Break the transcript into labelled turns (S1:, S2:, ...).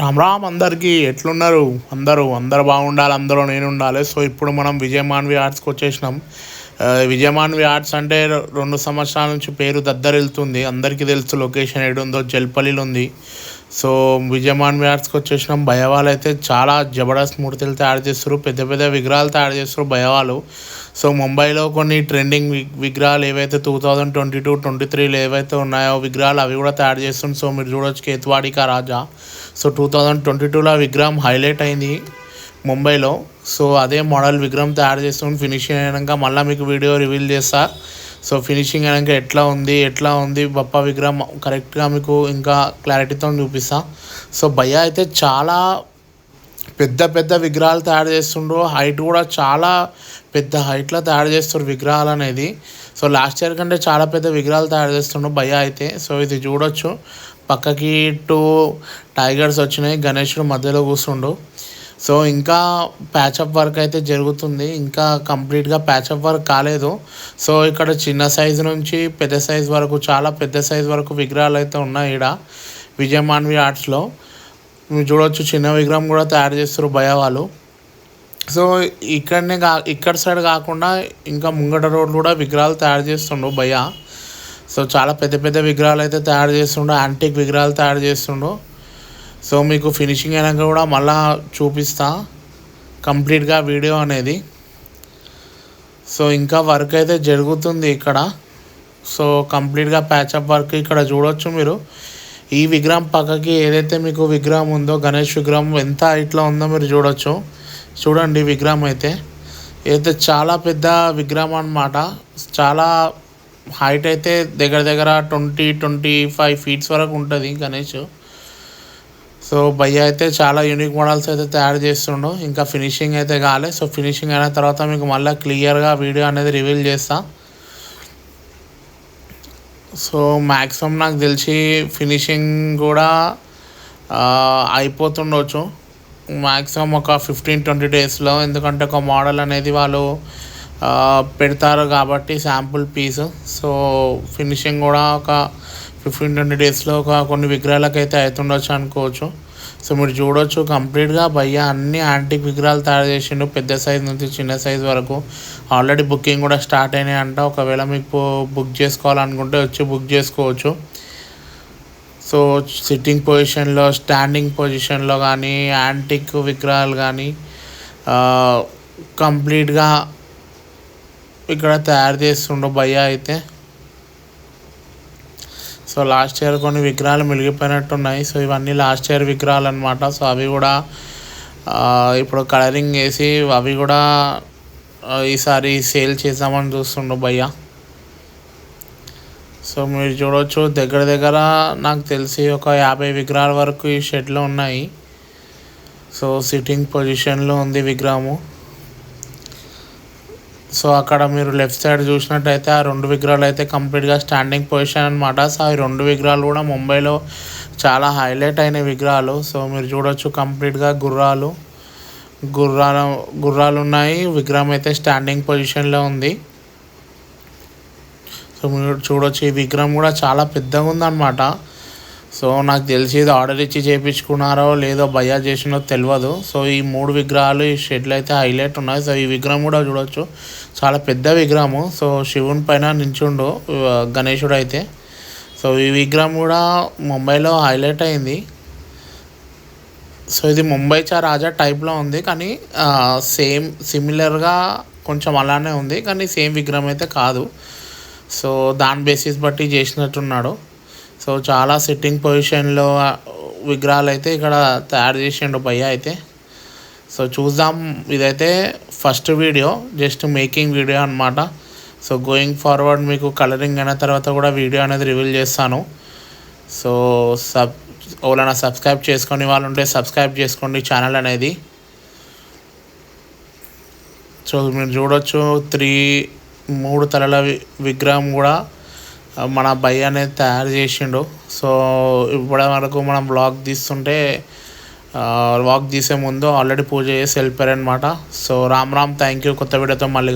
S1: రామ్ రామ్ అందరికీ ఎట్లున్నారు? అందరూ బాగుండాలి, అందరూ నేను ఉండాలి. సో ఇప్పుడు మనం విజయమాన్వి ఆర్ట్స్కి వచ్చేసినాం. విజయమాన్వి ఆర్ట్స్ అంటే 2 సంవత్సరాల నుంచి పేరు దద్దరిల్లుతుంది. అందరికీ తెలుసు లొకేషన్ ఏడుందో, జల్పల్లిలో ఉంది. సో విజయమాన్వి ఆర్ట్స్కి వచ్చేసినాం. భయవాళ్ళు అయితే చాలా జబర్దస్త్ మూర్తులు తయారు చేస్తారు, పెద్ద పెద్ద విగ్రహాలు తయారు చేస్తారు భయవాళ్ళు. సో ముంబైలో కొన్ని ట్రెండింగ్ విగ్రహాలు ఏవైతే 2022, 2023లో ఏవైతే ఉన్నాయో విగ్రహాలు అవి కూడా తయారు చేస్తుంది. సో మీరు చూడొచ్చు కేత్వాడి కా రాజా. సో 2022లో విగ్రహం హైలైట్ అయింది ముంబైలో. సో అదే మోడల్ విగ్రహం తయారు చేస్తుంది. ఫినిషింగ్ అయినాక మళ్ళీ మీకు వీడియో రివీల్ చేస్తా. సో ఫినిషింగ్ అయినాక ఎట్లా ఉంది బప్పా విగ్రహం కరెక్ట్గా మీకు ఇంకా క్లారిటీతో చూపిస్తా. సో భయ్య అయితే చాలా పెద్ద పెద్ద విగ్రహాలు తయారు చేస్తుండ్రు. హైట్ కూడా చాలా పెద్ద హైట్లో తయారు చేస్తారు విగ్రహాలు అనేది. సో లాస్ట్ ఇయర్ కంటే చాలా పెద్ద విగ్రహాలు తయారు చేస్తుండ్రు భయ్య అయితే. సో ఇది చూడొచ్చు, పక్కకి 2 టైగర్స్ వచ్చినాయి, గణేశుడు మధ్యలో కూర్చుండు. సో ఇంకా ప్యాచప్ వర్క్ అయితే జరుగుతుంది, ఇంకా కంప్లీట్గా ప్యాచప్ వర్క్ కాలేదు. సో ఇక్కడ చిన్న సైజు నుంచి పెద్ద సైజు వరకు, చాలా పెద్ద సైజు వరకు విగ్రహాలు అయితే ఉన్నాయి ఇక్కడ విజయమాన్వి ఆర్ట్స్లో. మీరు చూడవచ్చు చిన్న విగ్రహం కూడా తయారు చేస్తారు భయ వాళ్ళు. సో ఇక్కడ సైడ్ కాకుండా ఇంకా ముంగట రోడ్లు కూడా విగ్రహాలు తయారు చేస్తుండ్రు భయ్య. సో చాలా పెద్ద పెద్ద విగ్రహాలు అయితే తయారు చేస్తుండ్రు, యాంటిక్ విగ్రహాలు తయారు చేస్తుండ్రు. సో మీకు ఫినిషింగ్ అయినాక కూడా మళ్ళీ చూపిస్తా కంప్లీట్గా వీడియో అనేది. సో ఇంకా వర్క్ అయితే జరుగుతుంది ఇక్కడ. సో కంప్లీట్గా ప్యాచప్ వర్క్ ఇక్కడ చూడొచ్చు మీరు. ఈ విగ్రహం పక్కకి ఏదైతే మీకు విగ్రహం ఉందో, గణేష్ విగ్రహం ఎంత హైట్లో ఉందో మీరు చూడొచ్చు. చూడండి విగ్రహం అయితే చాలా పెద్ద విగ్రహం అన్నమాట. చాలా హైట్ అయితే దగ్గర 20-25 ఫీట్స్ వరకు ఉంటుంది గణేష్. సో భయ్య అయితే చాలా యూనిక్ మోడల్స్ అయితే తయారు చేస్తుండు, ఇంకా ఫినిషింగ్ అయితే కాలే. సో ఫినిషింగ్ అయిన తర్వాత మీకు మళ్ళీ క్లియర్గా వీడియో అనేది రివీల్ చేస్తా. సో మ్యాక్సిమం నాకు తెలిసి ఫినిషింగ్ కూడా అయిపోతుండొచ్చు మ్యాక్సిమం ఒక 15-20 డేస్లో. ఎందుకంటే ఒక మోడల్ అనేది వాళ్ళు పెడతారు కాబట్టి శాంపుల్ పీస్. సో ఫినిషింగ్ కూడా ఒక 15-20 డేస్లో కొన్ని విగ్రహాలకు అయితే అవుతుండొచ్చు అనుకోవచ్చు. సో మీరు చూడొచ్చు కంప్లీట్గా భయ్య అన్ని యాంటిక్ విగ్రహాలు తయారు చేసిండు, పెద్ద సైజ్ నుంచి చిన్న సైజ్ వరకు. ఆల్రెడీ బుకింగ్ కూడా స్టార్ట్ అయినాయి అంట. ఒకవేళ మీకు బుక్ చేసుకోవాలనుకుంటే వచ్చి బుక్ చేసుకోవచ్చు. సో సిట్టింగ్ పొజిషన్లో, స్టాండింగ్ పొజిషన్లో కానీ యాంటిక్ విగ్రహాలు కానీ కంప్లీట్గా ఇక్కడ తయారు చేస్తుండ్రు భయ్య అయితే. సో లాస్ట్ ఇయర్ కొన్ని విగ్రహాలు మిగిలిపోయినట్టున్నాయి. సో ఇవన్నీ లాస్ట్ ఇయర్ విగ్రహాలు అనమాట. సో అవి కూడా ఇప్పుడు కలరింగ్ వేసి అవి కూడా ఈసారి సేల్ చేద్దామని చూస్తుండ్రు భయ్య. సో మీరు చూడవచ్చు దగ్గర నాకు తెలిసి ఒక 50 విగ్రహాల వరకు ఈ షెడ్లో ఉన్నాయి. సో సిట్టింగ్ పొజిషన్లో ఉంది విగ్రహము. సో అక్కడ మీరు లెఫ్ట్ సైడ్ చూసినట్టయితే ఆ 2 విగ్రహాలు అయితే కంప్లీట్గా స్టాండింగ్ పొజిషన్ అనమాట. సో ఆ 2 విగ్రహాలు కూడా ముంబైలో చాలా హైలైట్ అయిన విగ్రహాలు. సో మీరు చూడొచ్చు కంప్లీట్గా గుర్రాలు ఉన్నాయి. విగ్రహం అయితే స్టాండింగ్ పొజిషన్లో ఉంది. సో మీరు చూడొచ్చు ఈ విగ్రహం కూడా చాలా పెద్దగా ఉందన్నమాట. సో నాకు తెలిసి ఇది ఆర్డర్ ఇచ్చి చేయించుకున్నారో లేదో భయ్య చేసినో తెలియదు. సో ఈ 3 విగ్రహాలు ఈ షెడ్లో అయితే హైలైట్ ఉన్నాయి. సో ఈ విగ్రహం కూడా చూడొచ్చు చాలా పెద్ద విగ్రహము. సో శివుని పైన నించుండు గణేశుడు అయితే. సో ఈ విగ్రహం కూడా ముంబైలో హైలైట్ అయింది. సో ఇది ముంబై చా రాజా టైప్లో ఉంది, కానీ సిమిలర్గా కొంచెం అలానే ఉంది, కానీ సేమ్ విగ్రహం అయితే కాదు. సో దాని బేసిస్ బట్టి చేసినట్టున్నాడు. సో చాలా సిట్టింగ్ పొజిషన్లో విగ్రహాలు అయితే ఇక్కడ తయారు చేసిండు భయ్య అయితే. సో చూద్దాం, ఇదైతే first video, just making video అనమాట. సో గోయింగ్ ఫార్వర్డ్ మీకు కలరింగ్ అయిన తర్వాత కూడా వీడియో అనేది రివీల్ చేస్తాను. సో ఎవరైనా సబ్స్క్రైబ్ చేసుకునే వాళ్ళు ఉంటే సబ్స్క్రైబ్ చేసుకోండి ఛానల్ అనేది. సో మీరు చూడొచ్చు 3 తలల విగ్రహం కూడా మన భయ్య అనేది తయారు చేసిండు. సో ఇప్పటి వరకు మనం వ్లాగ్ తీసే ముందు ఆల్రెడీ పూజ చేసి వెళ్ళిపోయారనమాట. So Ram thank you. కొత్త వీడియోతో మళ్ళీ